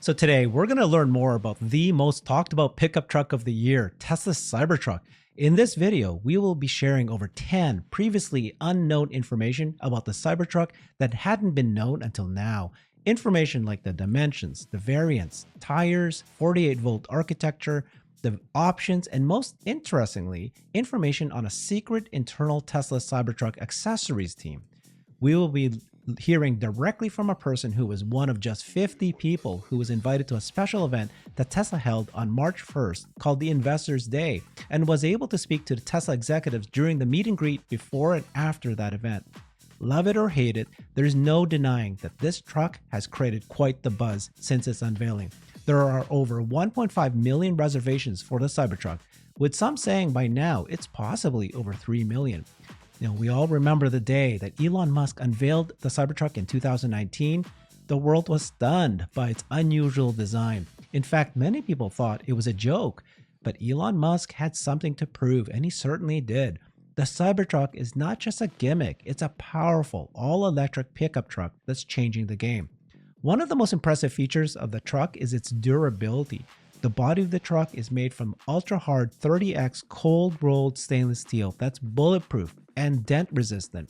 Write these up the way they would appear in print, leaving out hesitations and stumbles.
So today we're going to learn more about the most talked about pickup truck of the year, Tesla CyberTruck. In this video, we will be sharing over 10 previously unknown information about the Cybertruck that hadn't been known until now. Information like the dimensions, the variants, tires, 48-volt architecture, the options, and most interestingly, information on a secret internal Tesla CyberTruck Accessories Team. We will be hearing directly from a person who was one of just 50 people who was invited to a special event that Tesla held on March 1st called the Investors Day, and was able to speak to the Tesla executives during the meet and greet before and after that event. Love it or hate it, there's no denying that this truck has created quite the buzz since its unveiling. There are over 1.5 million reservations for the Cybertruck, with some saying by now it's possibly over 3 million. We all remember the day that Elon Musk unveiled the Cybertruck in 2019. The world was stunned by its unusual design. In fact, many people thought it was a joke, but Elon Musk had something to prove, and he certainly did. The Cybertruck is not just a gimmick, it's a powerful, all-electric pickup truck that's changing the game. One of the most impressive features of the truck is its durability. The body of the truck is made from ultra-hard 30x cold-rolled stainless steel that's bulletproof and dent-resistant.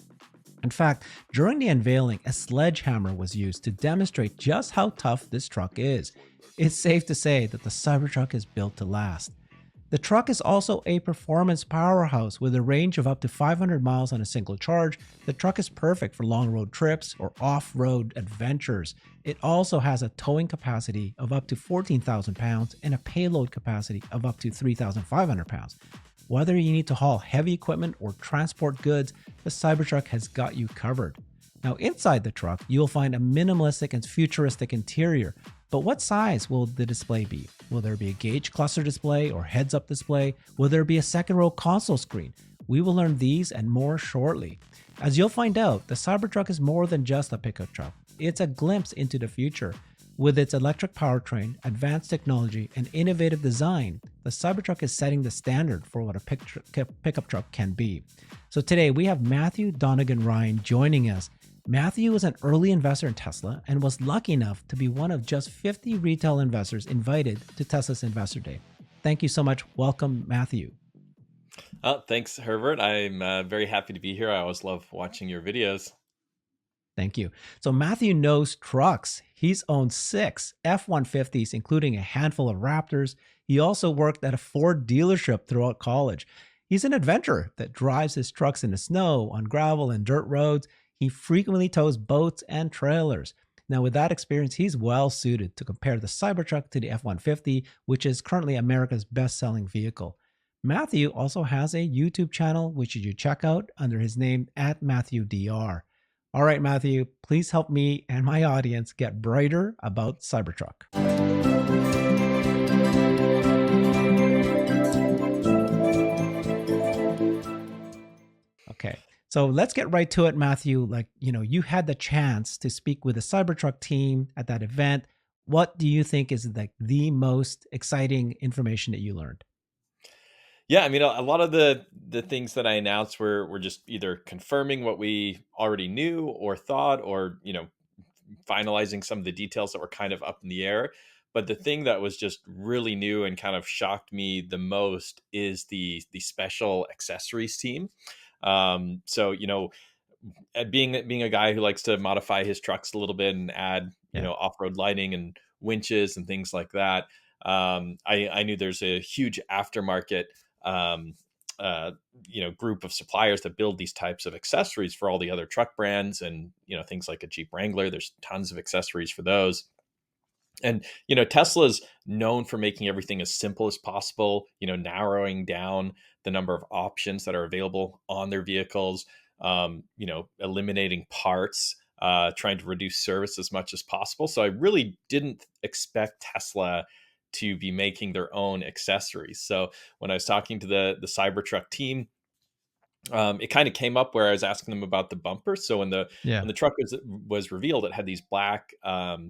In fact, during the unveiling, a sledgehammer was used to demonstrate just how tough this truck is. It's safe to say that the Cybertruck is built to last. The truck is also a performance powerhouse with a range of up to 500 miles on a single charge. The truck is perfect for long road trips or off-road adventures. It also has a towing capacity of up to 14,000 pounds and a payload capacity of up to 3,500 pounds. Whether you need to haul heavy equipment or transport goods, the Cybertruck has got you covered. Now, inside the truck, you'll find a minimalistic and futuristic interior. But what size will the display be? Will there be a gauge cluster display or heads-up display? Will there be a second-row console screen? We will learn these and more shortly. As you'll find out, the Cybertruck is more than just a pickup truck. It's a glimpse into the future. With its electric powertrain, advanced technology, and innovative design, the Cybertruck is setting the standard for what a pickup truck can be. So today we have Matthew Donegan-Ryan joining us. Matthew was an early investor in Tesla and was lucky enough to be one of just 50 retail investors invited to Tesla's Investor Day. Thank you so much. Welcome, Matthew. Thanks, Herbert. I'm very happy to be here. I always love watching your videos. Thank you. So Matthew knows trucks. He's owned 6 F-150s, including a handful of Raptors. He also worked at a Ford dealership throughout college. He's an adventurer that drives his trucks in the snow, on gravel, and dirt roads. He frequently tows boats and trailers. Now, with that experience, he's well suited to compare the Cybertruck to the F-150, which is currently America's best-selling vehicle. Matthew also has a YouTube channel, which you should check out under his name @MatthewDR. All right, Matthew, please help me and my audience get brighter about Cybertruck. Okay. So let's get right to it, Matthew. You had the chance to speak with the Cybertruck team at that event. What do you think is the most exciting information that you learned? Yeah, I mean, a lot of the things that I announced were just either confirming what we already knew or thought, or finalizing some of the details that were kind of up in the air. But the thing that was just really new and kind of shocked me the most is the special accessories team. So being a guy who likes to modify his trucks a little bit and add off-road lighting and winches and things like that, I knew there's a huge aftermarket group of suppliers that build these types of accessories for all the other truck brands, and things like a Jeep Wrangler. There's tons of accessories for those. And Tesla's known for making everything as simple as possible, narrowing down the number of options that are available on their vehicles, eliminating parts, trying to reduce service as much as possible. So I really didn't expect Tesla to be making their own accessories. So when I was talking to the Cybertruck team, it kind of came up where I was asking them about the bumpers. So when the truck was revealed, it had these black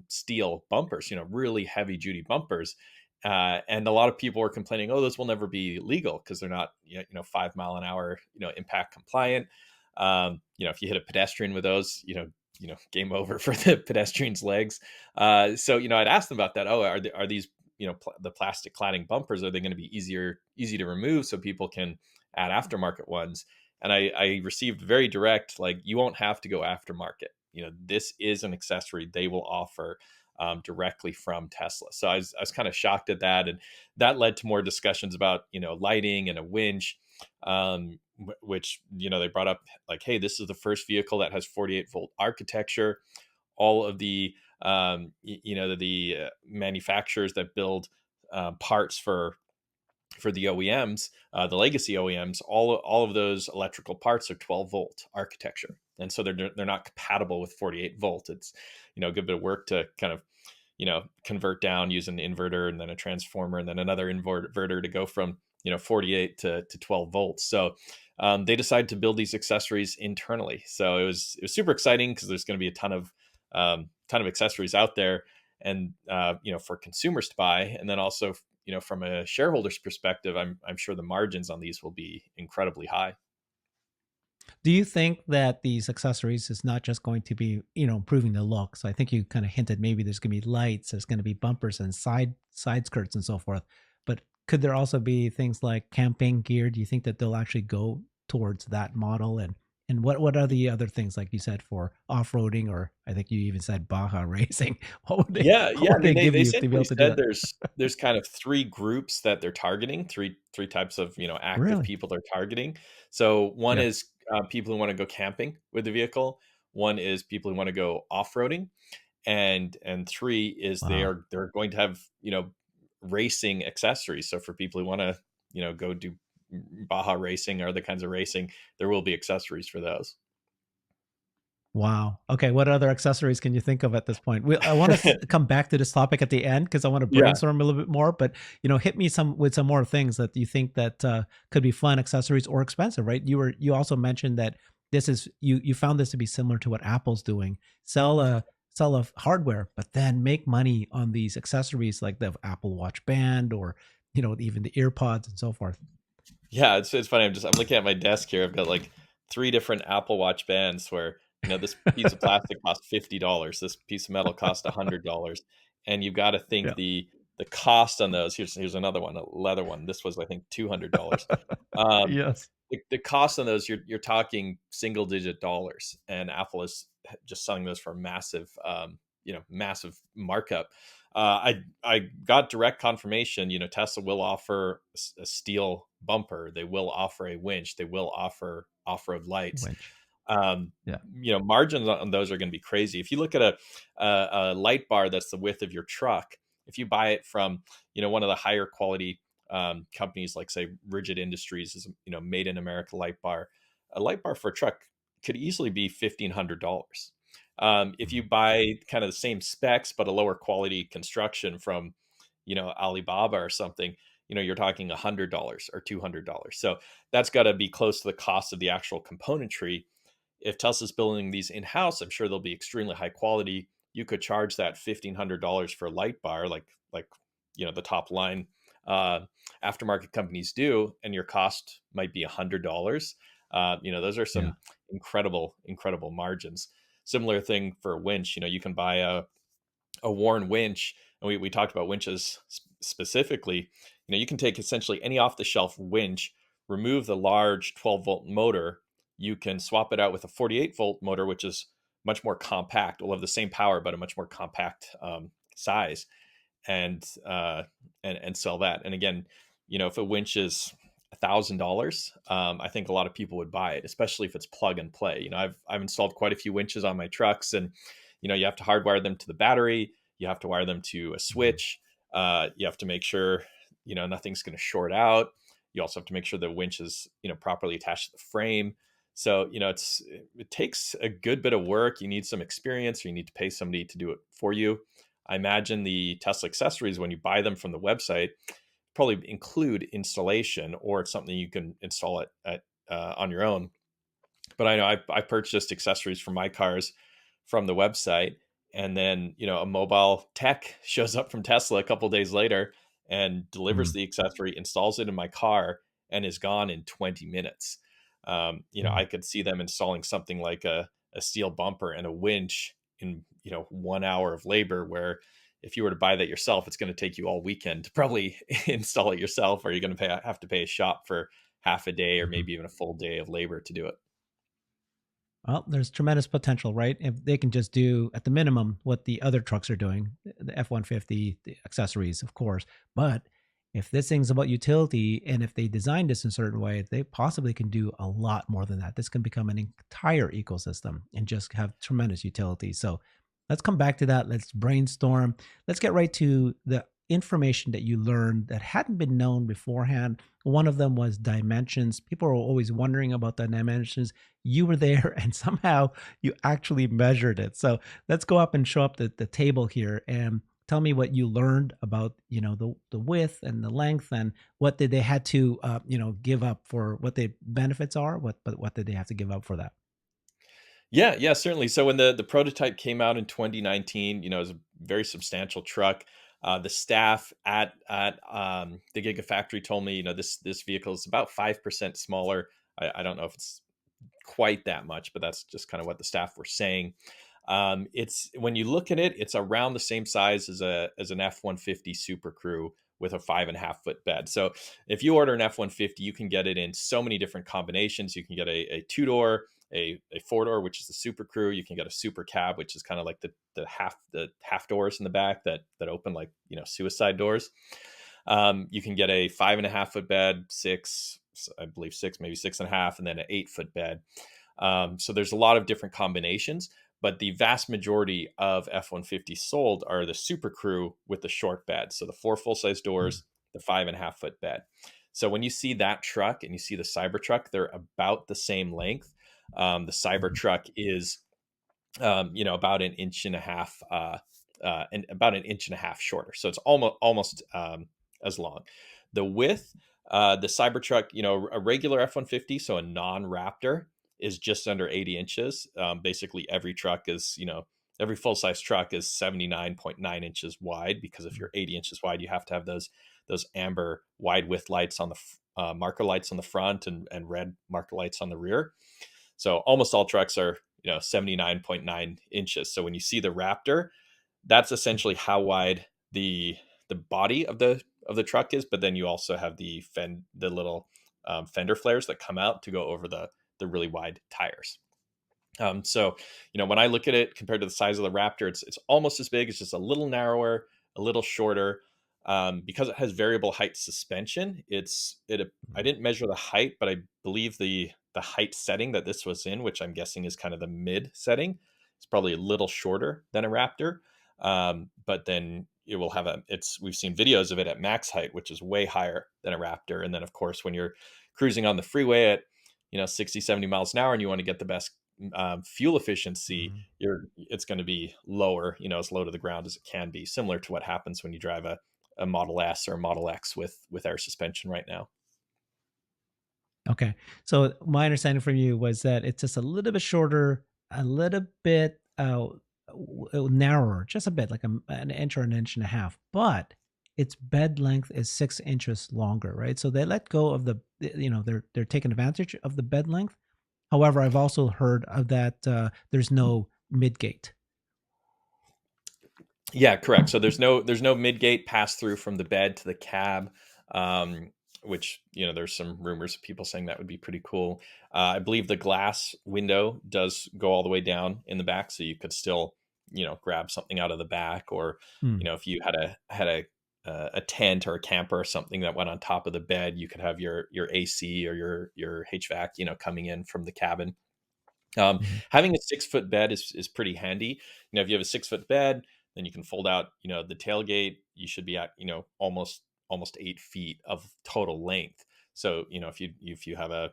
steel bumpers, really heavy duty bumpers. And a lot of people were complaining, oh, those will never be legal because they're not, 5 mile an hour, impact compliant. If you hit a pedestrian with those, game over for the pedestrian's legs. So I'd ask them about that. Oh, are these the plastic cladding bumpers, are they going to be easy to remove so people can add aftermarket ones? And I received very direct, like, you won't have to go aftermarket. This is an accessory they will offer directly from Tesla. So I was kind of shocked at that, and that led to more discussions about lighting and a winch, which they brought up, like, hey, this is the first vehicle that has 48-volt architecture. All of the manufacturers that build parts for the OEMs, the legacy OEMs, all of those electrical parts are 12-volt architecture, and so they're not compatible with 48-volt. It's a good bit of work to kind of convert down, use an inverter and then a transformer and then another inverter to go from 48 to 12 volts. So they decided to build these accessories internally. So it was super exciting because there's going to be a ton of accessories out there, and for consumers to buy, and then also from a shareholder's perspective, I'm sure the margins on these will be incredibly high. Do you think that these accessories is not just going to be, improving the look? So I think you kind of hinted maybe there's going to be lights, there's going to be bumpers and side skirts and so forth. But could there also be things like camping gear? Do you think that they'll actually go towards that model? And what are the other things, like you said, for off-roading, or I think you even said Baja racing? What would they Yeah, what yeah. I would mean, they they give they you to be essentially able to do said that? there's kind of three groups that they're targeting, three types of active Really? people they're targeting. So one Yeah. is people who want to go camping with the vehicle. One is people who want to go off roading, and three is Wow. they're going to have racing accessories. So for people who want to go do Baja racing or other kinds of racing, there will be accessories for those. Wow. Okay. What other accessories can you think of at this point? I want to come back to this topic at the end because I want to Yeah. brainstorm a little bit more. But hit me with some more things that you think that could be fun accessories or expensive. Right? You also mentioned that this is you found this to be similar to what Apple's doing. Sell a hardware, but then make money on these accessories like the Apple Watch Band, or even the EarPods and so forth. Yeah, it's funny. I'm looking at my desk here. I've got like three different Apple Watch bands where this piece of plastic costs $50, this piece of metal costs $100, and you've got to think Yeah. the cost on those. Here's another one, a leather one. This was, I think, $200. Um, Yes. the cost on those, you're talking single digit dollars, and Apple is just selling those for a massive massive markup. I got direct confirmation. Tesla will offer a steel bumper. They will offer a winch. They will offer off-road lights. Winch. um, Yeah. Margins on those are going to be crazy. If you look at a light bar that's the width of your truck, if you buy it from one of the higher quality companies, like say Rigid Industries is made in America light bar, a light bar for a truck could easily be $1,500. If you Mhm. buy kind of the same specs but a lower quality construction from Alibaba or something, you're talking $100 or $200. So that's got to be close to the cost of the actual componentry. If Tesla's building these in house, I'm sure they'll be extremely high quality. You could charge that $1,500 for a light bar, like the top line uh, aftermarket companies do, and your cost might be $100. Those are Yeah. some incredible margins. Similar thing for a winch. You can buy a worn winch, and we talked about winches specifically. You can take essentially any off the shelf winch, remove the large 12-volt motor. You can swap it out with a 48-volt motor, which is much more compact. Will have the same power but a much more compact size, and sell that. And again, if a winch is $1,000, I think a lot of people would buy it, especially if it's plug and play. I've installed quite a few winches on my trucks, and you have to hardwire them to the battery, you have to wire them to a Mhm. switch, you have to make sure nothing's going to short out. You also have to make sure the winch is properly attached to the frame. So it takes a good bit of work. You need some experience, or you need to pay somebody to do it for you. I imagine the Tesla accessories, when you buy them from the website, probably include installation, or it's something you can install it on your own. But I know I purchased accessories for my cars from the website, and then a mobile tech shows up from Tesla a couple days later and delivers Mhm. the accessory, installs it in my car, and is gone in 20 minutes. Mhm. I could see them installing something like a steel bumper and a winch in 1 hour of labor, where if you were to buy that yourself, it's going to take you all weekend to probably install it yourself, or you're going to have to pay a shop for half a day or Mhm. maybe even a full day of labor to do it. Well, there's tremendous potential, right? If they can just do at the minimum what the other trucks are doing, the F-150, the accessories, of course. But if this thing's about utility and if they design this in a certain way, they possibly can do a lot more than that. This can become an entire ecosystem and just have tremendous utility. So let's come back to that. Let's brainstorm. Let's get right to the information that you learned that hadn't been known beforehand. One of them was dimensions. People are always wondering about the dimensions. You were there and somehow you actually measured it. So let's go up and show up the table here and tell me what you learned about, the width and the length, and what did they had to, give up for what the benefits are. But what did they have to give up for that? Yeah, yeah, certainly. So when the prototype came out in 2019, it was a very substantial truck. The staff at the Gigafactory told me, this vehicle is about 5% smaller. I don't know if it's quite that much, but that's just kind of what the staff were saying. It's when you look at it, it's around the same size as an F-150 Super Crew with a 5.5 foot bed. So if you order an F-150, you can get it in so many different combinations. You can get a two door, a four door, which is the Super Crew. You can get a Super Cab, which is kind of like the half doors in the back that open like suicide doors. You can get a 5.5 foot bed, I believe six, maybe 6.5, and then an 8 foot bed. So there's a lot of different combinations, but the vast majority of F-150 sold are the Super Crew with the short bed. So the four full size Mm, doors, the 5.5 foot bed. So when you see that truck and you see the Cybertruck, they're about the same length. The mhm, Cybertruck is, about an inch and a half, and about an inch and a half shorter. So it's almost as long. The width, the Cybertruck, a regular F-150, so a non-Raptor, is just under 80 inches. Basically, every full size truck is 79.9 inches wide, because if mm, you're 80 inches wide, you have to have those amber wide width lights on the marker lights on the front, and red marker lights on the rear. So almost all trucks are 79.9 inches. So when you see the Raptor, that's essentially how wide the body of the truck is. But then you also have the little fender flares that come out to go over the really wide tires. So, when I look at it compared to the size of the Raptor, it's almost as big. It's just a little narrower, a little shorter. Because it has variable height suspension. I mm, didn't measure the height, but I believe the height setting that this was in, which I'm guessing is kind of the mid setting, is probably a little shorter than a Raptor. But then it will have we've seen videos of it at max height, which is way higher than a Raptor. And then of course, when you're cruising on the freeway at 60, 70 miles an hour, and you want to get the best fuel efficiency, mm. it's going to be lower, as low to the ground as it can be, similar to what happens when you drive a Model S or a Model X with air suspension right now. Okay. So my understanding from you was that it's just a little bit shorter, a little bit narrower, just a bit, like an inch or an inch and a half, but its bed length is 6 inches longer, right? So they let go of they're taking advantage of the bed length. However, I've also heard of that there's no mid gate. Yeah, correct. So there's no mid-gate pass through from the bed to the cab, um, which there's some rumors of people saying that would be pretty cool. I believe the glass window does go all the way down in the back, so you could still grab something out of the back, or Hmm. if you had a tent or a camper or something that went on top of the bed, you could have your AC or your HVAC coming in from the cabin. Um, Mhm. Having a 6 foot bed is pretty handy. If you have a 6 foot bed, then you can fold out, the tailgate. You should be at, almost 8 feet of total length. So, if you have a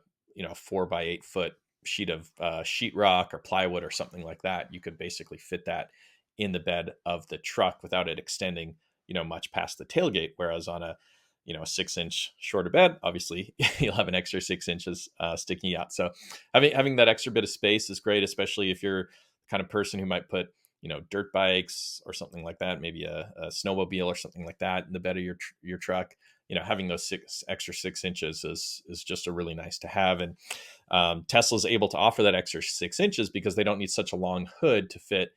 4 by 8 foot sheet of sheetrock or plywood or something like that, you could basically fit that in the bed of the truck without it extending, much past the tailgate. Whereas on a 6 inch shorter bed, obviously you'll have an extra 6 inches sticking out. So having that extra bit of space is great, especially if you're the kind of person who might put dirt bikes or something like that, maybe a snowmobile or something like that in the bed of your truck. Having those extra 6 inches is just a really nice to have. And Tesla's able to offer that extra 6 inches because they don't need such a long hood to fit,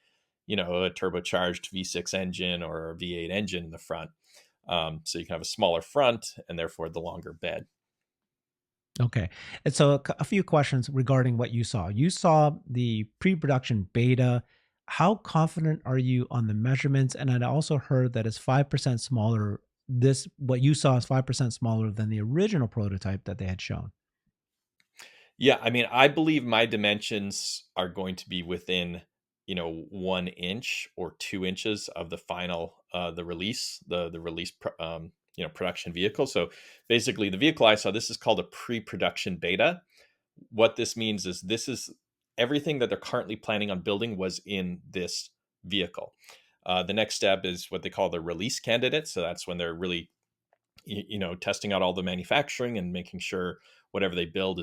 a turbocharged V6 engine or a V8 engine in the front. So you can have a smaller front and therefore the longer bed. Okay. And so a few questions regarding what you saw. You saw the pre-production beta. How confident are you on the measurements? And I also heard that it's 5% smaller. This, what you saw is 5% smaller than the original prototype that they had shown. Yeah, I mean, I believe my dimensions are going to be within, 1 inch or 2 inches of the final, the release, the release, production vehicle. So basically, the vehicle I saw, this is called a pre-production beta. What this means is this is everything that they're currently planning on building was in this vehicle. The next step is what they call the release candidate. So that's when they're really testing out all the manufacturing and making sure whatever they build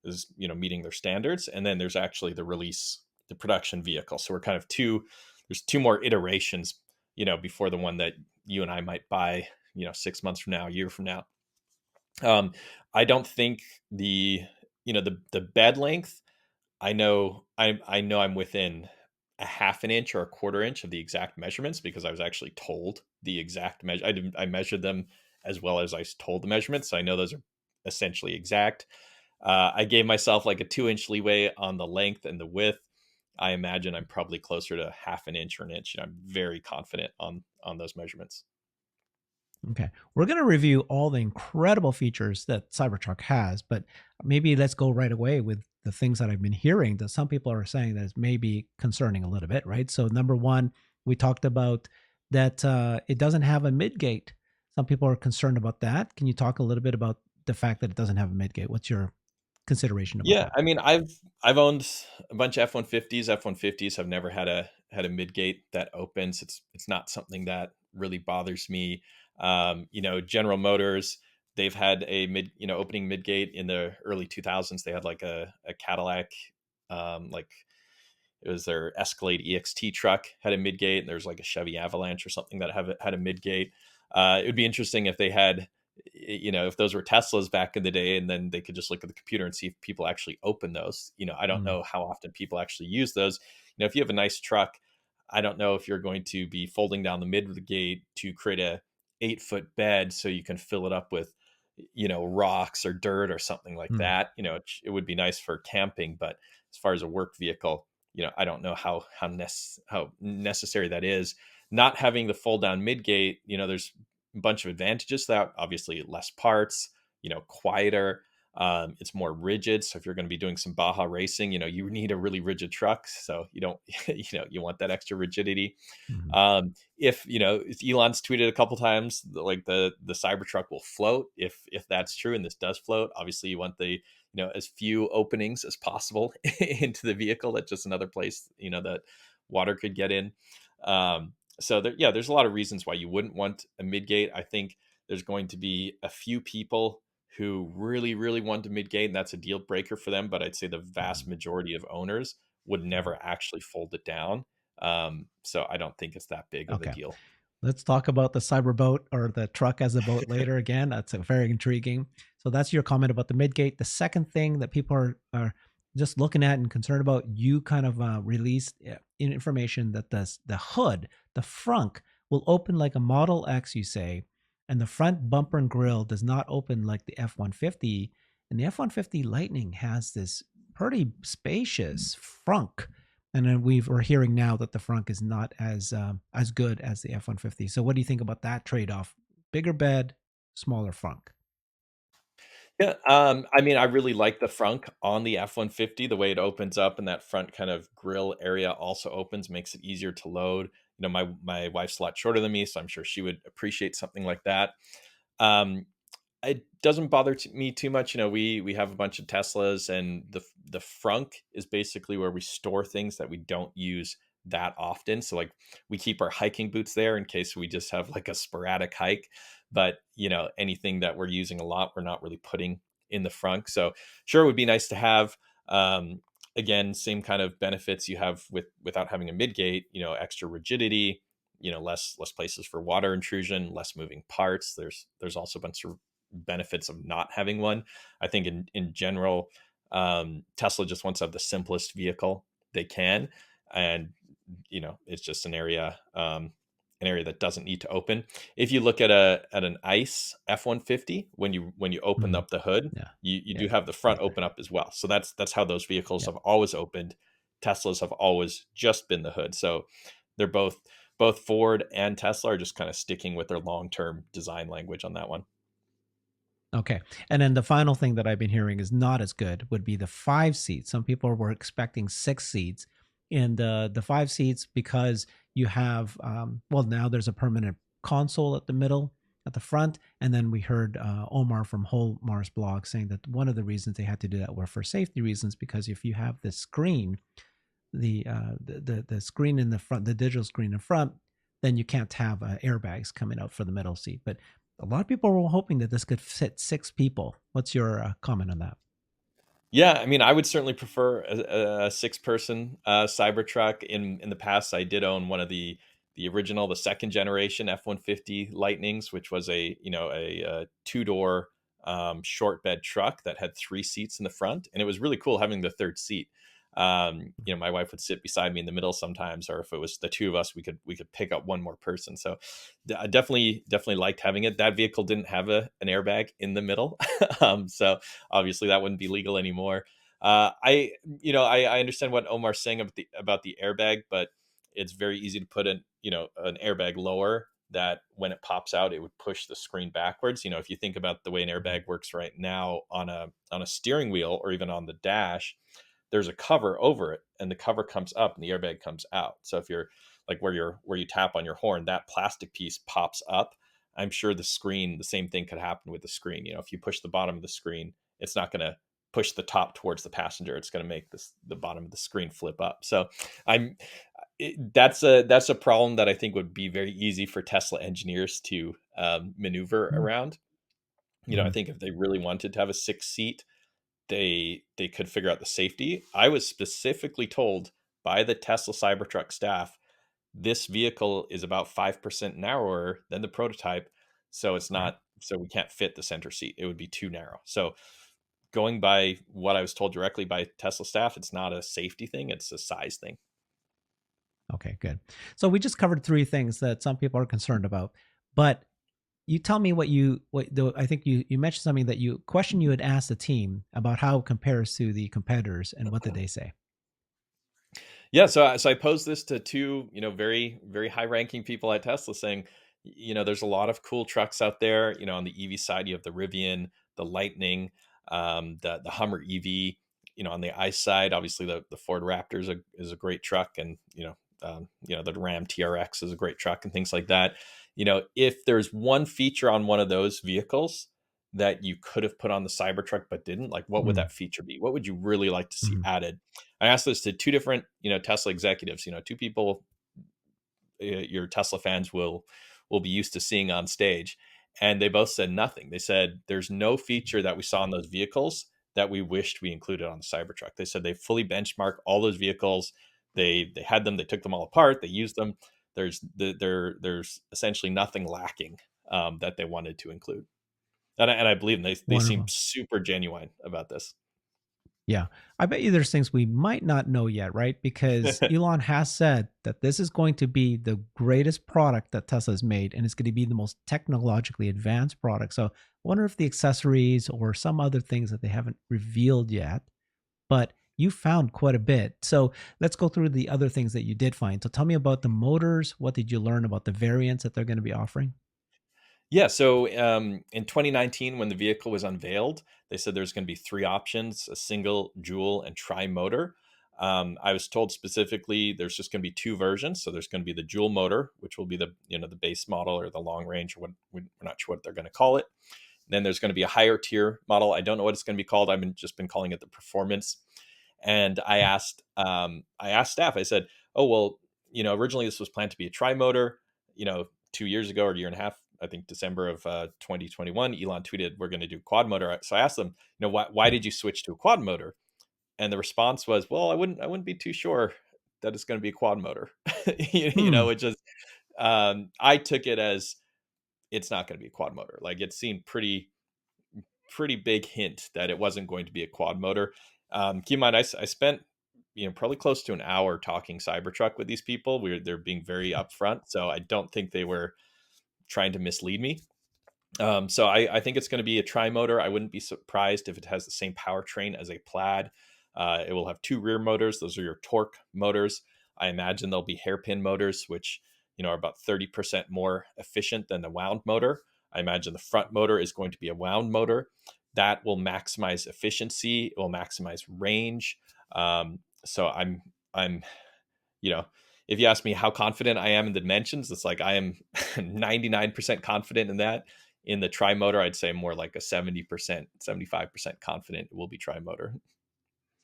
is meeting their standards. And then there's actually the production vehicle. So we're kind of there's two more iterations before the one that you and I might buy 6 months from now, a year from now. I don't think the bed length, I know I'm within a half an inch or a quarter inch of the exact measurements because I was actually told the exact measure. I measured them as well as I was told the measurements. So I know those are essentially exact. I gave myself like a 2 inch leeway on the length and the width. I imagine I'm probably closer to half an inch or an inch, and I'm very confident on those measurements. Okay. We're going to review all the incredible features that Cybertruck has, but maybe let's go right away with the things that I've been hearing that some people are saying that is maybe concerning a little bit, right? So, number one, we talked about that it doesn't have a midgate. Some people are concerned about that. Can you talk a little bit about the fact that it doesn't have a midgate? What's your consideration about Yeah, that? I mean, I've owned a bunch of F-150s. F-150s have never had a midgate that opens. It's not something that really bothers me. General Motors, they've had a opening midgate in the early 2000s. They had like a Cadillac, like it was their Escalade EXT truck had a midgate, and there's like a Chevy Avalanche or something that had a midgate. It would be interesting if they had, if those were Teslas back in the day, and then they could just look at the computer and see if people actually open those. I don't Mm, know how often people actually use those. If you have a nice truck, I don't know if you're going to be folding down the midgate to create a 8 foot bed so you can fill it up with, rocks or dirt or something like mm, that. It would be nice for camping, but as far as a work vehicle, I don't know how necessary that is. Not having the fold down midgate, there's a bunch of advantages to that. Obviously, less parts, quieter. It's more rigid. So if you're going to be doing some Baja racing, you need a really rigid truck. So you don't, you want that extra rigidity. mhm. If Elon's tweeted a couple times, like the Cybertruck will float. If that's true, and this does float, obviously you want the as few openings as possible into the vehicle. That's just another place that water could get in. So there's a lot of reasons why you wouldn't want a midgate. I think there's going to be a few people who really, really want a midgate, and that's a deal breaker for them. But I'd say the vast Mhm. majority of owners would Mhm. never actually fold it down. So I don't think it's that big of a Okay. deal. Let's talk about the cyber boat or the truck as a boat later again. That's a very intriguing. So that's your comment about the midgate. The second thing that people are just looking at and concerned about, you kind of released information that the hood, the frunk, will open like a Model X, you say, and the front bumper and grill does not open like the F-150. And the F-150 Lightning has this pretty spacious frunk, and then we're hearing now that the Frunk is not as good as the F-150. So what do you think about that trade-off? Bigger bed, smaller Frunk. Yeah, I mean, I really like the frunk on the F-150. The way it opens up and that front kind of grill area also opens, makes it easier to load. My wife's a lot shorter than me, so I'm sure she would appreciate something like that. Um, it doesn't bother me too much. We have a bunch of Teslas, and the frunk is basically where we store things that we don't use that often. So like we keep our hiking boots there in case we just have like a sporadic hike. But anything that we're using a lot, we're not really putting in the frunk. So sure, it would be nice to have. Again, same kind of benefits you have without having a midgate, extra rigidity, less places for water intrusion, less moving parts. There's also a bunch of benefits of not having one. I think in general, Tesla just wants to have the simplest vehicle they can, and it's just an area that doesn't need to open. If you look at an ICE F-150, when you open Mhm. up the hood, Yeah. you Yeah. do have the Yeah. front open up as well. So that's how those vehicles Yeah. have always opened. Teslas have always just been the hood. So they're both Ford and Tesla are just kind of sticking with their long-term design language on that one. Okay. And then the final thing that I've been hearing is not as good would be the 5 seats. Some people were expecting 6 seats. And the 5 seats, because you have, well, now there's a permanent console at the middle, at the front. And then we heard Omar from Holmar's blog saying that one of the reasons they had to do that were for safety reasons, because if you have the screen, the screen in the front, the digital screen in front, then you can't have airbags coming out for the middle seat. But a lot of people were hoping that this could fit 6 people. What's your comment on that? Yeah, I mean, I would certainly prefer a six-person Cybertruck. In the past, I did own one of the original, the second generation F-150 Lightnings, which was a two-door short bed truck that had 3 seats in the front, and it was really cool having the third seat. My wife would sit beside me in the middle sometimes, or if it was the two of us, we could pick up one more person. So I definitely liked having it. That vehicle didn't have an airbag in the middle, so obviously that wouldn't be legal anymore. I understand what Omar's saying about the airbag, but it's very easy to put an airbag lower that when it pops out, it would push the screen backwards. If you think about the way an airbag works right now on a steering wheel or even on the dash, there's a cover over it, and the cover comes up and the airbag comes out. So if you're like where you tap on your horn, that plastic piece pops up. I'm sure the same thing could happen with the screen. If you push the bottom of the screen, it's not going to push the top towards the passenger. It's going to make the bottom of the screen flip up. So I'm that's a problem that I think would be very easy for Tesla engineers to maneuver around. I Mm-hmm. think if they really wanted to have a 6 seat, they could figure out the safety. I was specifically told by the Tesla Cybertruck staff this vehicle is about 5% narrower than the prototype, so it's Right. not so we can't fit the center seat. It would be too narrow. So going by what I was told directly by Tesla staff, it's not a safety thing, it's a size thing. Okay, good. So we just covered 3 things that some people are concerned about, but you tell me I think you mentioned something that you question you had asked the team about how it compares to the competitors, and what did they say? Yeah, so I posed this to two, very very high ranking people at Tesla, saying, there's a lot of cool trucks out there. On the EV side, you have the Rivian, the Lightning, the Hummer EV. On the ICE side, obviously the Ford Raptor is a great truck, and the Ram TRX is a great truck, and things like that. If there's one feature on one of those vehicles that you could have put on the Cybertruck but didn't, like what would that feature be? What would you really like to see Mm-hmm. added? I asked this to two different, Tesla executives, two people your Tesla fans will be used to seeing on stage, and they both said nothing. They said there's no feature that we saw in those vehicles that we wished we included on the Cybertruck. They said they fully benchmarked all those vehicles. They had them. They took them all apart. They used them. There's essentially nothing lacking that they wanted to include, and I believe them. They seem Wonderful. super genuine about this. Yeah. I bet you there's things we might not know yet, right? Because Elon has said that this is going to be the greatest product that Tesla's made, and it's going to be the most technologically advanced product. So I wonder if the accessories or some other things that they haven't revealed yet, but you found quite a bit. So let's go through the other things that you did find. So tell me about the motors. What did you learn about the variants that they're going to be offering? Yeah, so in 2019, when the vehicle was unveiled, they said there's going to be three options: a single, dual, and tri-motor. I was told specifically there's just going to be two versions. So there's going to be the dual motor, which will be the base model or the long range, or what we're not sure what they're going to call it. Then there's going to be a higher tier model. I don't know what it's going to be called. Just been calling it the performance. And I asked staff. I said, "Oh well, originally this was planned to be a tri-motor. 2 years ago or a year and a half, I think December of 2021, Elon tweeted we're going to do quad motor." So I asked them, why did you switch to a quad motor? And the response was, well, I wouldn't be too sure that it's going to be a quad motor. You Hmm. know, it just, I took it as it's not going to be a quad motor. Like it seemed pretty big hint that it wasn't going to be a quad motor. Keep in mind, I spent probably close to an hour talking Cybertruck with these people. They're being very upfront, so I don't think they were trying to mislead me. So I think it's going to be a tri-motor. I wouldn't be surprised if it has the same powertrain as a Plaid. It will have two rear motors. Those are your torque motors. I imagine they'll be hairpin motors, which are about 30% more efficient than the wound motor. I imagine the front motor is going to be a wound motor. That will maximize efficiency. It will maximize range. So I'm you know, if you ask me how confident I am in the dimensions, it's like I am 99% confident in that. In the tri motor, I'd say more like a 70%, 75% confident it will be tri motor.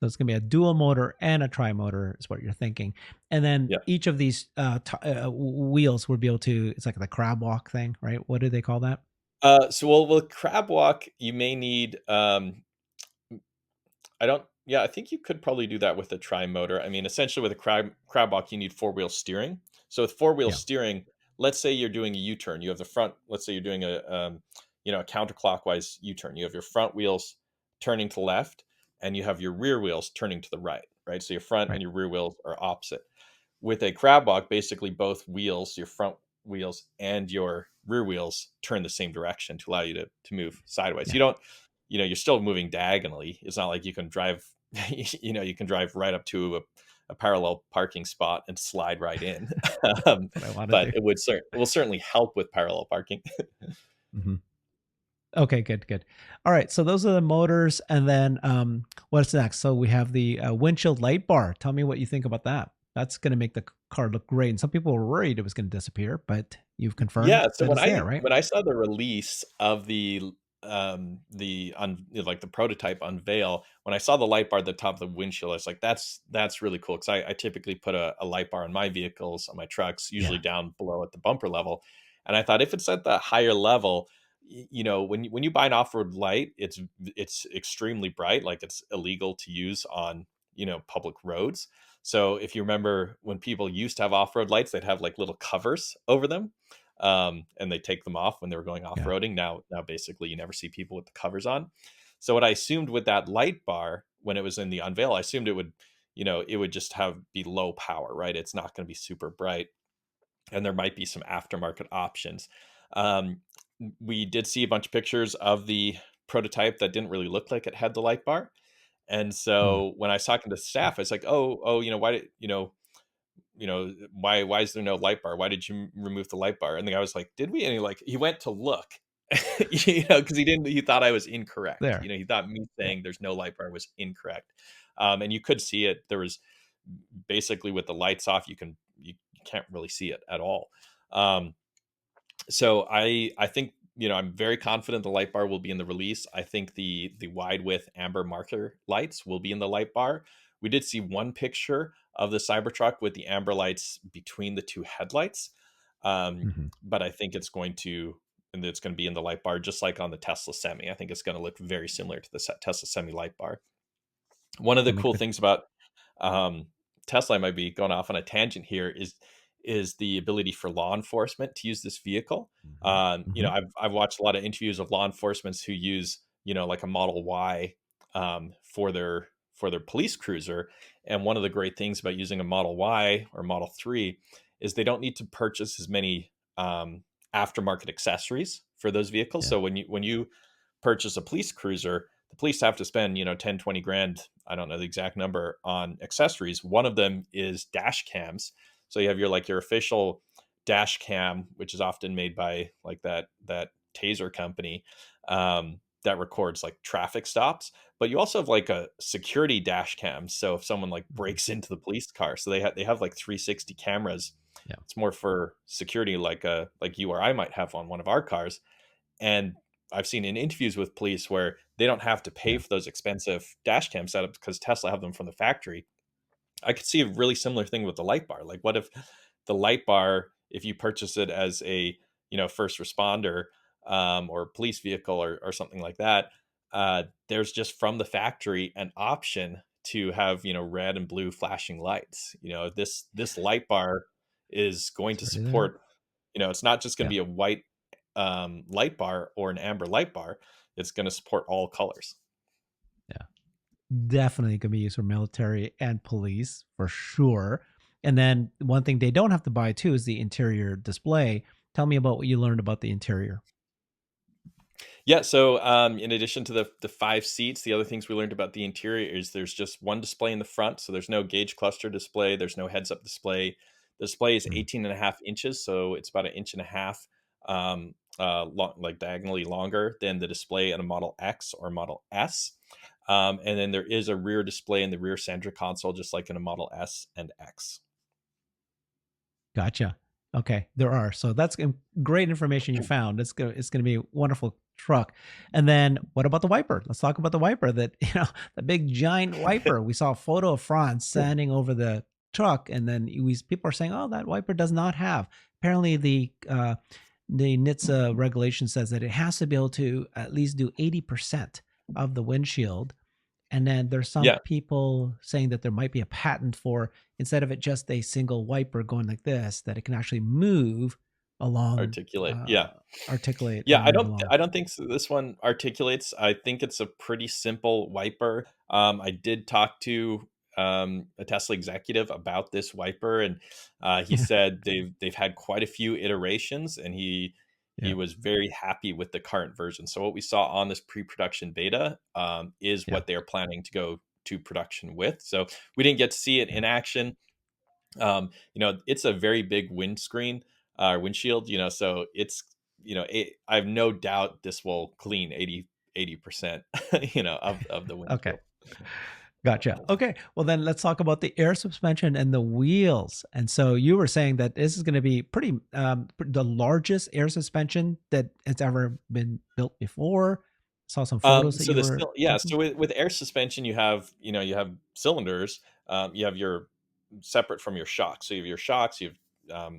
So it's going to be a dual motor and a tri motor, is what you're thinking. And then Yeah. each of these wheels would be able to, it's like the crab walk thing, right? What do they call that? So well, crab walk, you may need I don't. Yeah, I think you could probably do that with a tri motor. I mean, essentially with a crab walk, you need four-wheel steering. So with four-wheel Yeah. steering, let's say you're doing a U-turn. You have the front. Let's say you're doing a counterclockwise U-turn. You have your front wheels turning to the left, and you have your rear wheels turning to the right. Right. So your front and Right. your rear wheels are opposite. With a crab walk, basically both wheels, your front wheels and your rear wheels, turn the same direction to allow you to move sideways. Yeah. You don't, you're still moving diagonally. It's not like you can drive, you can drive right up to a parallel parking spot and slide right in. um, That's what I want to but do. it will certainly help with parallel parking. Hmm. Okay, good, good. All right, so those are the motors, and then what's next? So we have the windshield light bar. Tell me what you think about that. That's going to make the car look great. And some people were worried it was going to disappear, but you've confirmed Yeah, so that it's there, right? when I saw the release of like the prototype unveil, when I saw the light bar at the top of the windshield, I was like, that's really cool because I typically put a light bar on my vehicles, on my trucks, usually Yeah, down below at the bumper level. And I thought if it's at the higher level, when you buy an off-road light, it's extremely bright, like it's illegal to use on public roads. So if you remember when people used to have off-road lights, they'd have like little covers over them, and they take them off when they were going yeah, off-roading. Now basically you never see people with the covers on. So what I assumed with that light bar when it was in the unveil, I assumed it would just be low power, right? It's not going to be super bright, and there might be some aftermarket options. Um, we did see a bunch of pictures of the prototype that didn't really look like it had the light bar. And mm, so when I was talking to staff, it's like, oh, why did why is there no light bar? Why did you remove the light bar? And the guy was like, did we? And he went to look, because he thought I was incorrect. there. He thought me Yeah, saying there's no light bar was incorrect. And you could see it. There was basically with the lights off, you can't really see it at all. Um, so I think I'm very confident the light bar will be in the release. I think the wide width amber marker lights will be in the light bar. We did see one picture of the Cybertruck with the amber lights between the two headlights, hmm, but I think it's going to be in the light bar just like on the Tesla Semi. I think it's going to look very similar to the Tesla Semi light bar. One of the gonna make cool the. things about um, Tesla, I might be going off on a tangent here, is the ability for law enforcement to use this vehicle. Hmm. Hmm. I've watched a lot of interviews of law enforcement who use like a Model Y, for their police cruiser, and one of the great things about using a Model Y or Model 3 is they don't need to purchase as many aftermarket accessories for those vehicles. Yeah, So when you purchase a police cruiser, the police have to spend 10, 20 grand, I don't know the exact number, on accessories. One of them is dash cams. So you have your official dash cam, which is often made by like that taser company, that records like traffic stops. But you also have like a security dash cam. So if someone like mhm, breaks into the police car, so they have like 360 cameras. yeah, It's more for security, like you or I might have on one of our cars. And I've seen in interviews with police where they don't have to pay yeah, for those expensive dash cam setups because Tesla have them from the factory. I could see a really similar thing with the light bar. Like, what if the light bar, if you purchase it as a first responder, or police vehicle or something like that, there's just from the factory an option to have, red and blue flashing lights. This light bar is going It's to already there. support, it's not just going to Yeah. be a white light bar or an amber light bar. It's going to support all colors. Yeah. Definitely can be used for military and police for sure. And then one thing they don't have to buy too is the interior display. Tell me about what you learned about the interior. Yeah. So, in addition to the 5 seats, the other things we learned about the interior is there's just one display in the front. So there's no gauge cluster display. There's no heads up display. The display is Mm. 18 and a half inches. So it's about an inch and a half, like diagonally longer than the display in a Model X or Model S. And then there is a rear display in the rear center console, just like in a Model S and X. Gotcha. Okay, there are. So that's great information you found. It's gonna be a wonderful truck. And then what about the wiper? Let's talk about the wiper. That the big giant wiper. We saw a photo of Franz standing over the truck, and then people are saying, "Oh, that wiper does not have." Apparently, the NHTSA regulation says that it has to be able to at least do 80% of the windshield. And then there's some Yeah, people saying that there might be a patent for, instead of it just a single wiper going like this, that it can actually move along, articulate. Yeah. articulate Yeah, and move along. I don't think this one articulates. I think it's a pretty simple wiper. I did talk to a Tesla executive about this wiper, and he said they've had quite a few iterations, and he Yeah, was very happy with the current version. So what we saw on this pre-production beta is yeah. what they're planning to go to production with. So we didn't get to see it Yeah. in action. It's a very big windscreen, windshield, so it's, I have no doubt this will clean 80%, of the Okay. windshield. Gotcha. Okay. Well, then let's talk about the air suspension and the wheels. And so you were saying that this is going to be the largest air suspension that has ever been built before. Saw some photos that So you were taking. so with air suspension, you have cylinders, you have your separate from your shocks. So you have your shocks, you have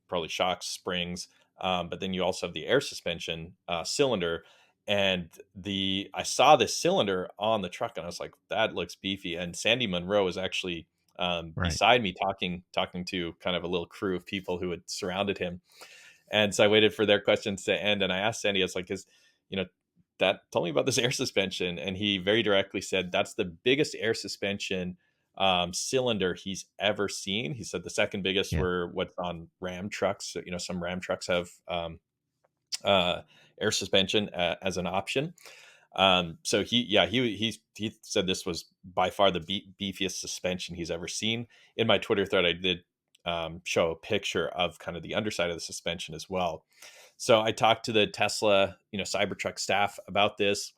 probably shocks, springs, but then you also have the air suspension cylinder. And the I saw this cylinder on the truck, and I was like, that looks beefy. And Sandy Monroe was actually Right. beside me talking to kind of a little crew of people who had surrounded him. And so I waited for their questions to end, and I asked Sandy, I was like, "Is you know that tell me about this air suspension?" And he very directly said that's the biggest air suspension cylinder he's ever seen. He said the second biggest Yeah. were what's on Ram trucks. So, some Ram trucks have uh, air suspension as an option. So he said this was by far the beefiest suspension he's ever seen. In my Twitter thread, I did show a picture of kind of the underside of the suspension as well. So I talked to the Tesla, Cybertruck staff about this,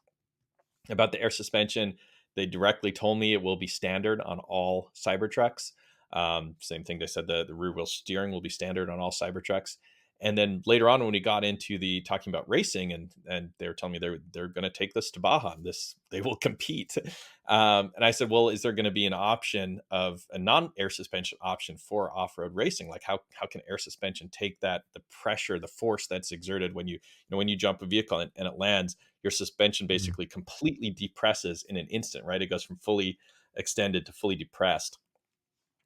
about the air suspension. They directly told me it will be standard on all Cybertrucks. Same thing. They said the rear wheel steering will be standard on all Cybertrucks. And then later on, when we got into the talking about racing, and they were telling me they're going to take this to Baja, they will compete. And I said, well, is there going to be an option of a non air suspension option for off road racing? Like how can air suspension take the pressure, the force that's exerted when you jump a vehicle and it lands, your suspension Mhm. basically completely depresses in an instant, right? It goes from fully extended to fully depressed.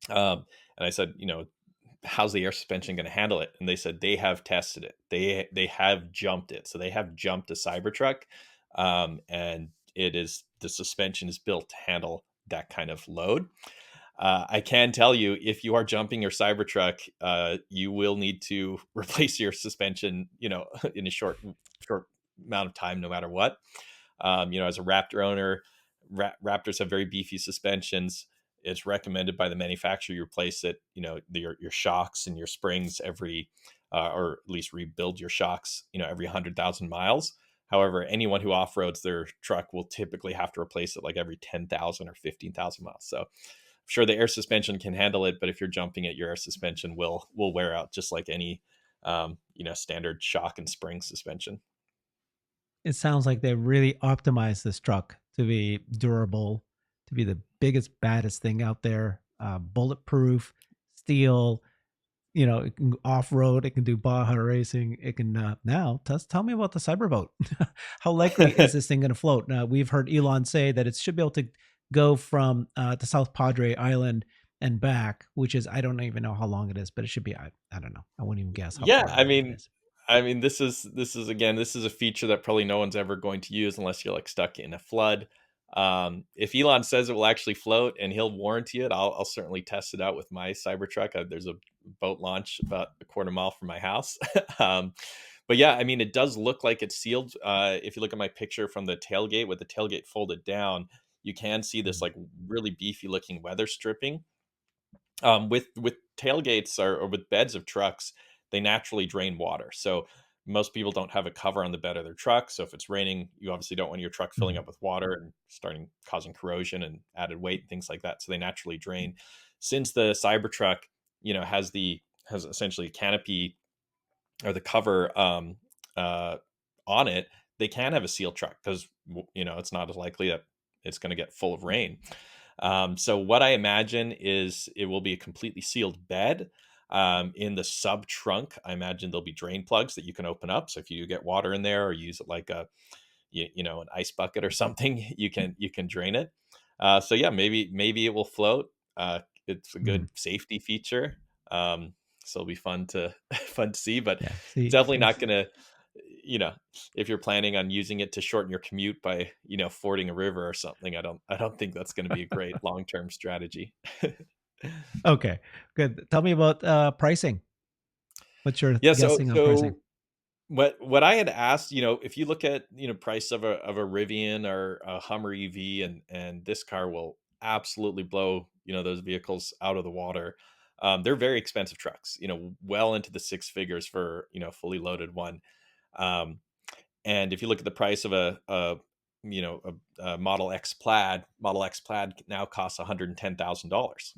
And I said, how's the air suspension going to handle it? And they said they have tested it. They have jumped it. So they have jumped a Cybertruck, and the suspension is built to handle that kind of load. I can tell you, if you are jumping your Cybertruck, you will need to replace your suspension, in a short amount of time, no matter what. As a Raptor owner, Raptors have very beefy suspensions. It's recommended by the manufacturer you replace it, your shocks and your springs or at least rebuild your shocks, every 100,000 miles. However, anyone who off roads their truck will typically have to replace it like every 10,000 or 15,000 miles. So, I'm sure the air suspension can handle it, but if you're jumping it, your air suspension will wear out just like any standard shock and spring suspension. It sounds like they really optimized this truck to be durable, to be the biggest, baddest thing out there. Bulletproof, steel. It can off road. It can do Baja racing. It can now. Tell me about the Cyberboat. How likely is this thing going to float? Now we've heard Elon say that it should be able to go from the South Padre Island and back, which is, I don't even know how long it is, but it should be, I don't know. I wouldn't even guess how Yeah, far away it is. this is again, this is a feature that probably no one's ever going to use unless you're like stuck in a flood. If Elon says it will actually float and he'll warranty it, I'll certainly test it out with my Cybertruck. There's a boat launch about a quarter mile from my house. um, but yeah, I mean, it does look like it's sealed. If you look at my picture from the tailgate with the tailgate folded down, you can see this Mm, like really beefy looking weather stripping. With tailgates or with beds of trucks, they naturally drain water. So most people don't have a cover on the bed of their truck. So if it's raining, you obviously don't want your truck filling mm, up with water and starting causing corrosion and added weight and things like that. So they naturally drain. Since the Cybertruck, has essentially a canopy or the cover uh, on it, they can have a sealed truck because it's not as likely that it's going to get full of rain. So what I imagine is it will be a completely sealed bed. In the sub trunk, I imagine there'll be drain plugs that you can open up. So if you get water in there or use it like an ice bucket or something, you can drain it. So yeah, maybe it will float. It's a mm. good safety feature. So it'll be fun to fun to see, but Yeah. See, definitely not if gonna, you know, if you're planning on using it to shorten your commute by, fording a river or something, I don't think that's going to be a great long-term strategy. okay, good. Tell me about pricing. What's your Yeah, so guessing on pricing? so what I had asked, if you look at, price of a Rivian or a Hummer EV, and this car will absolutely blow, those vehicles out of the water. They're very expensive trucks, well into the six figures for, fully loaded one. Um, And if you look at the price of a Model X Plaid now costs $110,000.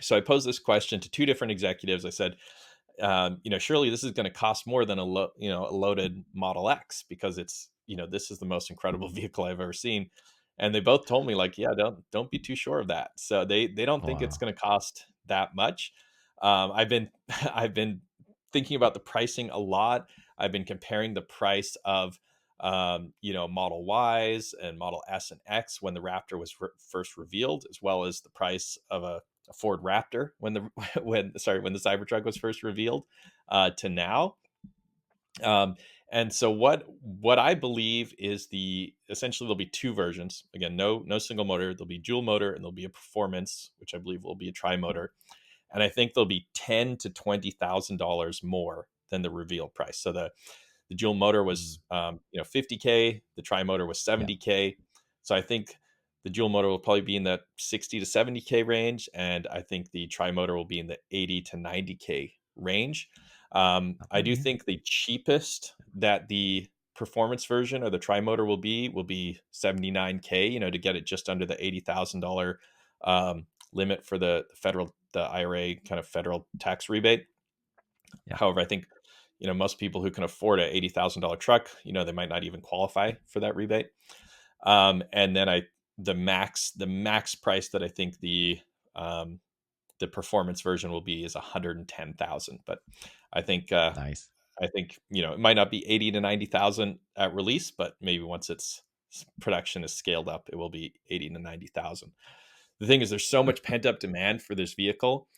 So I posed this question to two different executives. I said, surely this is going to cost more than a loaded Model X because this is the most incredible vehicle I've ever seen. And they both told me like, yeah, don't be too sure of that. So they don't think it's Wow. going to cost that much. I've been I've been thinking about the pricing a lot. I've been comparing the price of Model Ys and Model S and X when the Raptor was first revealed, as well as the price of a Ford Raptor when the when the Cybertruck was first revealed to now. Um, and so what I believe is essentially there'll be two versions. Again, no single motor. There'll be dual motor and there'll be a performance, which I believe will be a tri motor. And I think they'll be $10,000 to $20,000 more than the reveal price. So the dual motor Mm, was 50K, the tri motor was yeah. 70K. So I think the dual motor will probably be in that 60 to 70K range, and I think the tri motor will be in the 80 to 90K range. Not I bad, do yeah. think the cheapest that the performance version or the tri motor will be 79K. To get it just under the $80,000 limit for the IRA kind of federal tax rebate. Yeah. However, I think most people who can afford a $80,000 truck, they might not even qualify for that rebate. And then the max price that I think the performance version will be is 110,000. But I think Nice. it might not be 80 to 90,000 at release, but maybe once its production is scaled up, it will be 80 to 90,000. The thing is, there's so much pent up demand for this vehicle.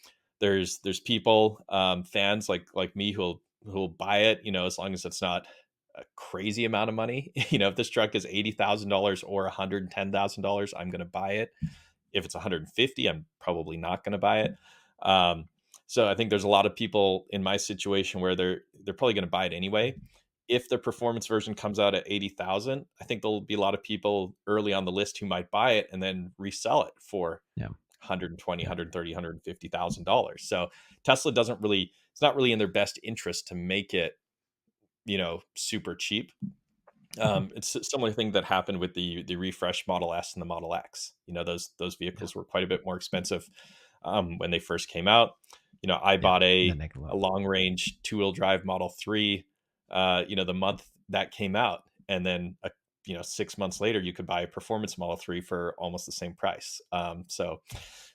There's people, fans like me who'll buy it, as long as it's not a crazy amount of money. If this truck is $80,000 or $110,000, I'm going to buy it. If it's 150, I'm probably not going to buy it. Um, so I think there's a lot of people in my situation where they're probably going to buy it anyway. If the performance version comes out at 80,000, I think there'll be a lot of people early on the list who might buy it and then resell it for Yeah. 120, Yeah. 130, $150,000. So Tesla doesn't really, it's not really in their best interest to make it, super cheap. It's a similar thing that happened with the refresh Model S and the Model X. Those Yeah. vehicles were quite a bit more expensive when they first came out. I Yeah. bought And then a they go a up. long range 2-wheel drive Model 3, the month that came out, and then 6 months later you could buy a performance Model 3 for almost the same price. So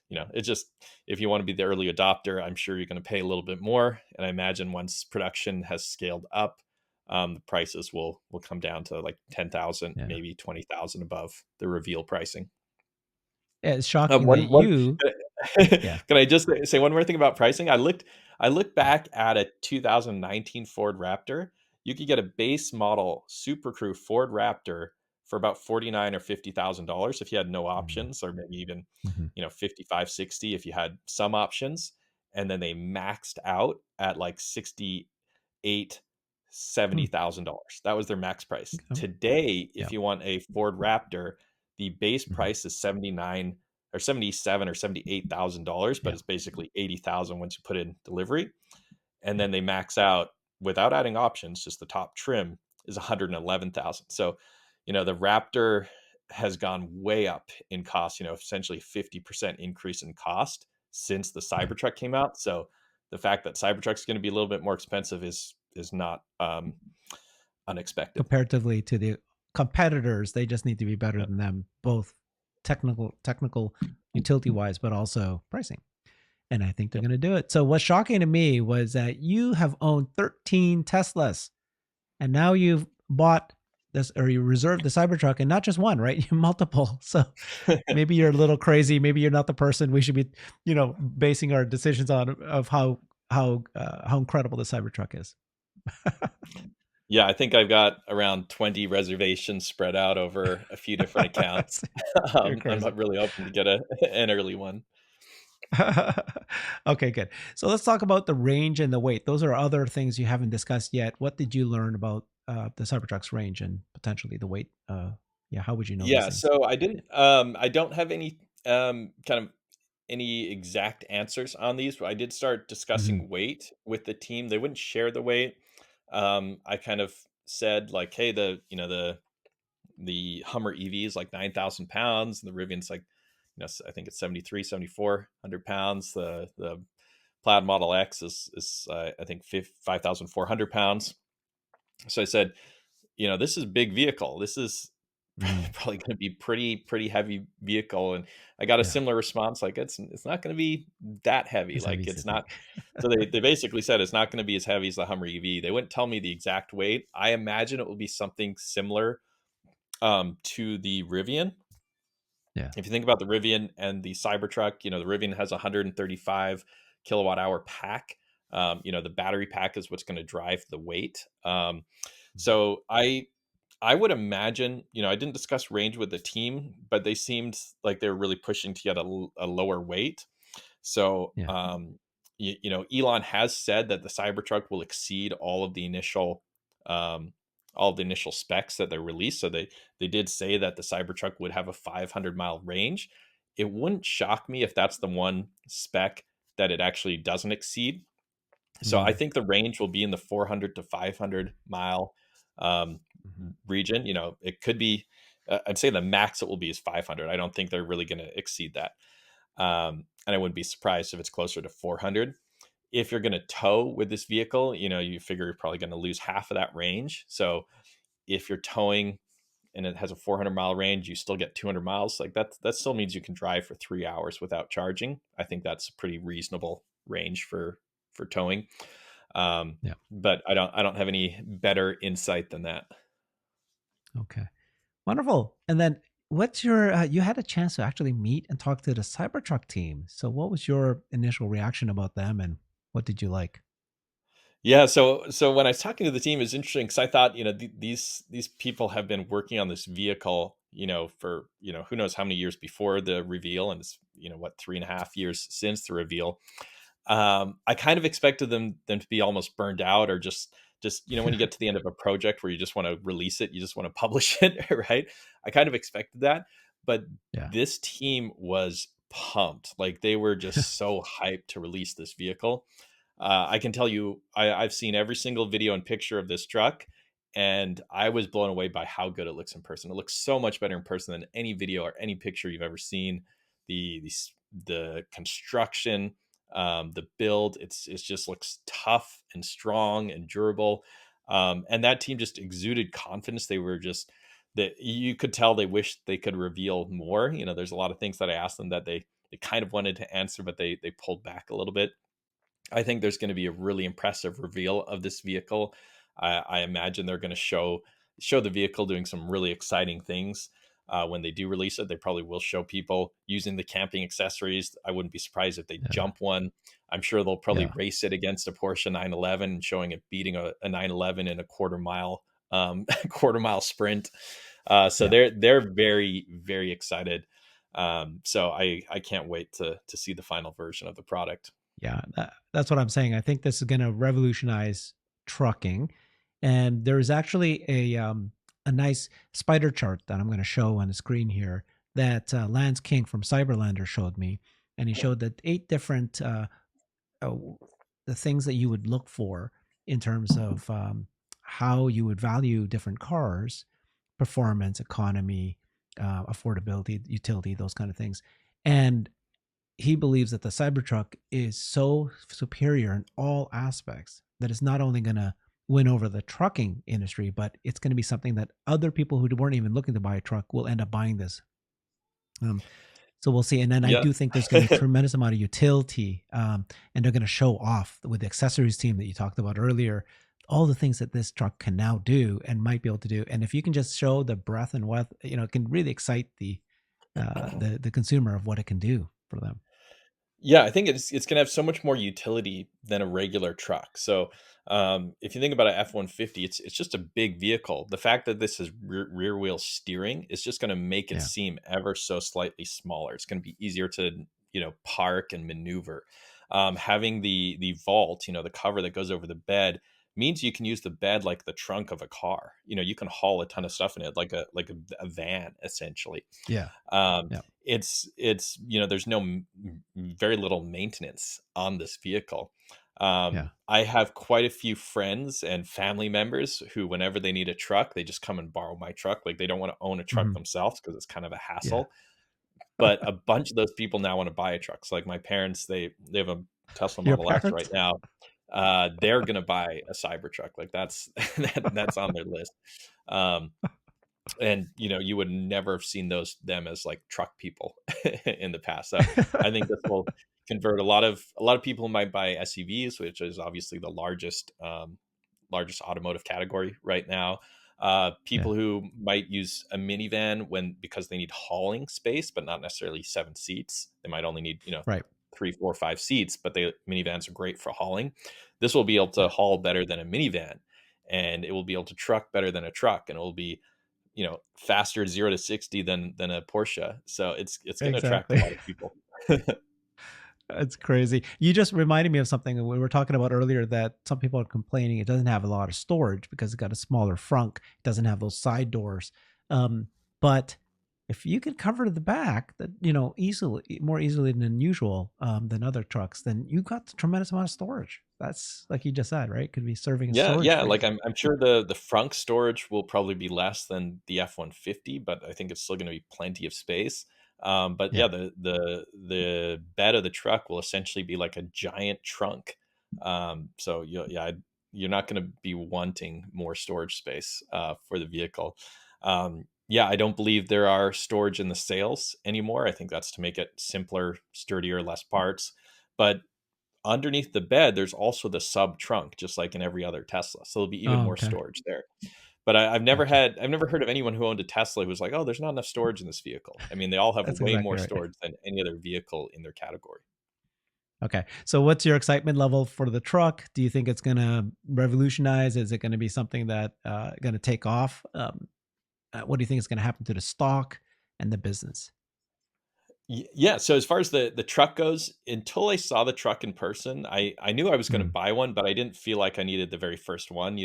it's just, if you want to be the early adopter, I'm sure you're going to pay a little bit more, and I imagine once production has scaled up, the prices will come down to like 10,000, Yeah. maybe 20,000 above the reveal pricing. Yeah, it's shocking that One you, yeah. can I just say one more thing about pricing? I looked back at a 2019 Ford Raptor. You could get a base model Super Crew Ford Raptor for about 49 or $50,000 if you had no options, or maybe even, Mm-hmm. 55, 60 if you had some options. And then they maxed out at like 68, $70,000. That was their max price. Okay. Today, Yeah. if you want a Ford Raptor, the base Hmm. price is 79 or 77 or $78,000, but Yeah. it's basically 80,000 once you put in delivery. And Yeah. then they max out without adding options, just the top trim is 111,000. So, the Raptor has gone way up in cost, essentially 50% increase in cost since the Yeah. Cybertruck came out. So the fact that Cybertruck's going to be a little bit more expensive is not unexpected. Comparatively to the competitors, they just need to be better Yeah. than them, both technical utility wise, but also pricing. And I think they're Yep. going to do it. So what's shocking to me was that you have owned 13 Teslas, and now you've bought this, or you reserved the Cybertruck, and not just one, right? You multiple. So maybe you're a little crazy. Maybe you're not the person we should be, basing our decisions on, of how incredible the Cybertruck is. Yeah, I think I've got around 20 reservations spread out over a few different accounts. You're I'm crazy. not really hoping to get an early one. Okay, good. So let's talk about the range and the weight. Those are other things you haven't discussed yet. What did you learn about the Cybertruck's range and potentially the weight? Yeah, how would you know these Yeah, things? so I don't have any kind of any exact answers on these, but I did start Hmm. discussing weight with the team. They wouldn't share the weight. I kind of said like, hey, the Hummer EV is like 9,000 pounds, and the Rivian's like, I think it's 73, 7,400 pounds. The Plaid Model X is I think 5,400 pounds. So I said, this is a big vehicle. This is Mm, probably going to be pretty heavy vehicle. And I got a yeah, similar response, like it's not going to be that heavy. as heavy Like as I it's think. not. So they basically said it's not going to be as heavy as the Hummer EV. They wouldn't tell me the exact weight. I imagine it will be something similar to the Rivian. Yeah. If you think about the Rivian and the Cybertruck, the Rivian has a 135 kilowatt hour pack. The battery pack is what's going to drive the weight. So I would imagine, I didn't discuss range with the team, but they seemed like they were really pushing to get a lower weight. So, Yeah. Elon has said that the Cybertruck will exceed um, all of the initial specs that they released. So they did say that the Cybertruck would have a 500-mile range. It wouldn't shock me if that's the one spec that it actually doesn't exceed. So I Mm, think the range will be in the 400 to 500 mile um, mhm. region. It could be. I'd say the max it will be is 500. I don't think they're really going to exceed that. And I wouldn't be surprised if it's closer to 400. If you're going to tow with this vehicle, you figure you're probably going to lose half of that range. So if you're towing and it has a 400-mile range, you still get 200 miles. Like that still means you can drive for 3 hours without charging. I think that's a pretty reasonable range for towing. Yeah. But I don't have any better insight than that. Okay. Wonderful. And then what's your, you had a chance to actually meet and talk to the Cybertruck team. So what was your initial reaction about them, and what did you like? Yeah, so when I was talking to the team, it's interesting because I thought, these people have been working on this vehicle, for who knows how many years before the reveal, and it's 3.5 years since the reveal. I kind of expected them to be almost burned out, or just when you get to the end of a project where you just want to release it, you just want to publish it, right? I kind of expected that, but Yeah. this team was pumped. Like they were just so hyped to release this vehicle. I can tell you, I've seen every single video and picture of this truck, and I was blown away by how good it looks in person. It looks so much better in person than any video or any picture you've ever seen. The construction, the build, it's just looks tough and strong and durable. And that team just exuded confidence. They were just that you could tell they wished they could reveal more. There's a lot of things that I asked them that they kind of wanted to answer, but they pulled back a little bit. I think there's going to be a really impressive reveal of this vehicle. I imagine they're going to show the vehicle doing some really exciting things. When they do release it, they probably will show people using the camping accessories. I wouldn't be surprised if they Yeah. jump one. I'm sure they'll probably Yeah. race it against a Porsche 911 and showing it beating a 911 in a quarter mile quarter mile sprint. So Yeah. they're very very excited. So I can't wait to see the final version of the product. Yeah, that's what I'm saying. I think this is going to revolutionize trucking, and there's actually a nice spider chart that I'm going to show on the screen here that Lance King from Cyberlander showed me, and he showed that 8 different uh, the things that you would look for in terms of how you would value different cars, performance, economy, affordability, utility, those kind of things, and he believes that the Cybertruck is so superior in all aspects that it's not only going to win over the trucking industry, but it's going to be something that other people who weren't even looking to buy a truck will end up buying this. Um, so we'll see. And then I Yeah. do think there's going to be a tremendous amount of utility, and they're going to show off with the accessories team that you talked about earlier, all the things that this truck can now do and might be able to do. And if you can just show the breadth and width, it can really excite the consumer of what it can do for them. Yeah, I think it's gonna have so much more utility than a regular truck. So, if you think about an F-150, it's just a big vehicle. The fact that this is rear wheel steering is just gonna make it Yeah. seem ever so slightly smaller. It's gonna be easier to, park and maneuver. Having the vault, the cover that goes over the bed, means you can use the bed like the trunk of a car. You can haul a ton of stuff in it, like a van, essentially. Yeah. Um, Yeah. there's very little maintenance on this vehicle. Yeah. I have quite a few friends and family members who, whenever they need a truck, they just come and borrow my truck. Like, they don't want to own a truck Mhm. themselves because it's kind of a Yeah. hassle. But a bunch of those people now want to buy a truck. So, like, my parents, they have a Tesla Your Model X parents? right now. They're gonna buy a Cybertruck. Like, that's that's on their list. Um, and you would never have seen them as like truck people in the past. So I think this will convert a lot of people who might buy SUVs, which is obviously the largest automotive category right now. Yeah. People who might use a minivan because they need hauling space, but not necessarily 7 seats. They might only need Right. 3, 4, 5 seats, but minivans are great for hauling. This will be able to Yeah. haul better than a minivan, and it will be able to truck better than a truck, and it will be faster 0 to 60 than a Porsche. So it's going to attract a Exactly. lot of people. It's crazy. You just reminded me of something that we were talking about earlier, that some people are complaining it doesn't have a lot of storage because it's got a smaller frunk. It doesn't have those side doors. But if you can cover the back that, more easily than usual, than other trucks, then you got a tremendous amount of storage. That's like you just said, right? Could be serving as Yeah, storage yeah. for Like, you. I'm sure the Frunk storage will probably be less than the F-150, but I think it's still going to be plenty of space. But Yeah. yeah, the bed of the truck will essentially be like a giant trunk. So yeah, you're not going to be wanting more storage space for the vehicle. Yeah, I don't believe there are storage in the sails anymore. I think that's to make it simpler, sturdier, less parts. But underneath the bed, there's also the sub trunk, just like in every other Tesla. So there'll be even Oh, more okay. storage there. But Gotcha. I've never heard of anyone who owned a Tesla who was like, "Oh, there's not enough storage in this vehicle." I mean, they all have That's way exactly more right. storage than any other vehicle in their category. Okay. So what's your excitement level for the truck? Do you think it's going to revolutionize? Is it going to be something that going to take off? What do you think is going to happen to the stock and the business? Yeah. So as far as the truck goes, until I saw the truck in person, I knew I was going to Mm, buy one, but I didn't feel like I needed the very first one.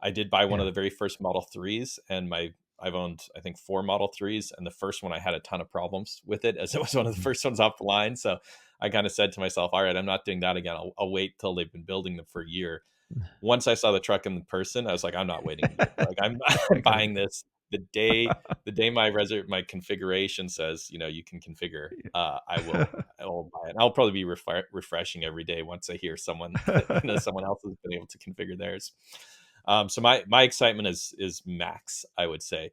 I did buy one of yeah. the very first Model 3s, and I've owned, I think, 4 Model 3s, and the first one I had a ton of problems with it, as it was one of the Mhm. first ones off the line. So I kind of said to myself, all right, I'm not doing that again. I'll wait till they've been building them for a year. Once I saw the truck in person, I was like, I'm not waiting a year. Like, I'm I I'm got buying this the day my configuration says, you can configure. I will buy it. I'll probably be refreshing every day once I hear someone someone else has been able to configure theirs. So my excitement is max, I would say.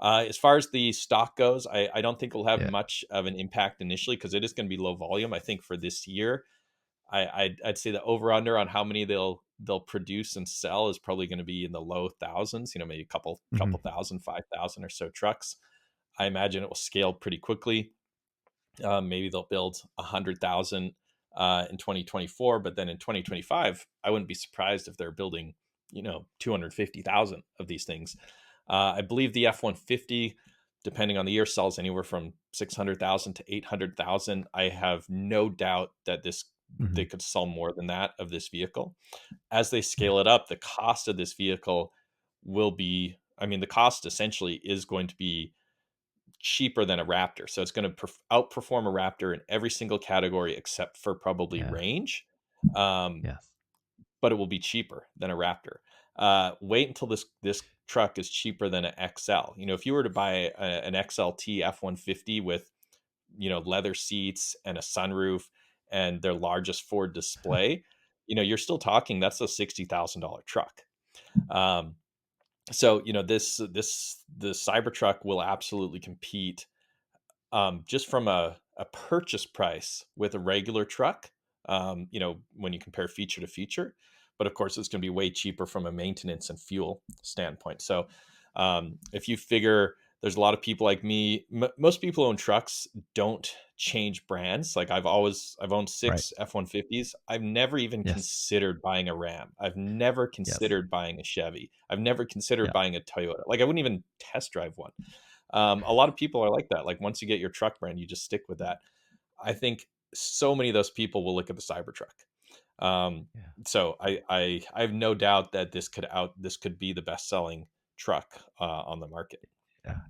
As far as the stock goes, I don't think it'll have Yeah. much of an impact initially because it is going to be low volume. I think for this year, I'd say the over under on how many they'll produce and sell is probably going to be in the low thousands. Maybe a couple Mhm. thousand, 5,000 or so trucks. I imagine it will scale pretty quickly. Maybe they'll build 100,000 in 2024, but then in 2025, I wouldn't be surprised if they're building, 250,000 of these things. I believe the F-150, depending on the year, sells anywhere from 600,000 to 800,000. I have no doubt that Hmm. they could sell more than that of this vehicle. As they Yeah. scale it up, the cost of this vehicle will be, I mean, the cost essentially is going to be cheaper than a Raptor. So it's going to outperform a Raptor in every single category except for probably Yeah. range. Um, Yes. but it will be cheaper than a Raptor. Wait until this truck is cheaper than an XL. If you were to buy an XLT F-150 with leather seats and a sunroof and their largest Ford display, you're still talking that's a $60,000 truck. Um, so the Cybertruck will absolutely compete just from a purchase price with a regular truck, when you compare feature to feature. But of course, it's going to be way cheaper from a maintenance and fuel standpoint. So if you figure there's a lot of people like me, most people who own trucks don't change brands. Like I've owned Right. 6 F-150s. I've never even Yes. considered buying a Ram. I've never Yes. considered buying a Chevy. I've never considered Yeah. buying a Toyota. Like I wouldn't even test drive one. A lot of people are like that. Like once you get your truck brand, you just stick with that. I think so many of those people will look at the Cybertruck. Um, Yeah. so I have no doubt that this could be the best selling truck on the market. Yeah.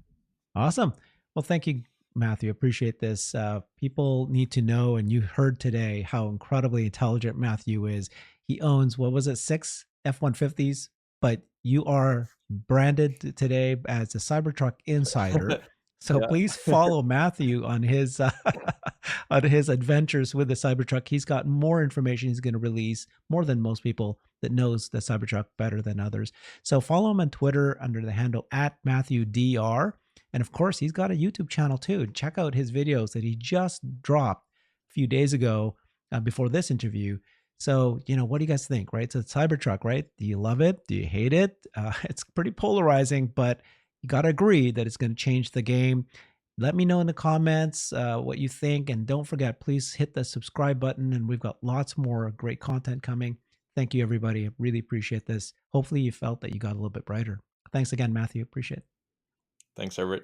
Awesome. Well, thank you, Matthew. Appreciate this. People need to know, and you heard today how incredibly intelligent Matthew is. He owns, what was it, 6 F-150s, but you are branded today as a Cybertruck Insider. So Yeah. please follow Matthew on his on his adventures with the Cybertruck. He's got more information he's going to release, more than most people that knows the Cybertruck better than others. So follow him on Twitter under the handle at MatthewDR. And of course, he's got a YouTube channel too. Check out his videos that he just dropped a few days ago before this interview. So, what do you guys think, right? So, it's Cybertruck, right? Do you love it? Do you hate it? It's pretty polarizing, but you got to agree that it's going to change the game. Let me know in the comments what you think. And don't forget, please hit the subscribe button. And we've got lots more great content coming. Thank you, everybody. I really appreciate this. Hopefully, you felt that you got a little bit brighter. Thanks again, Matthew. Appreciate it. Thanks, Everett.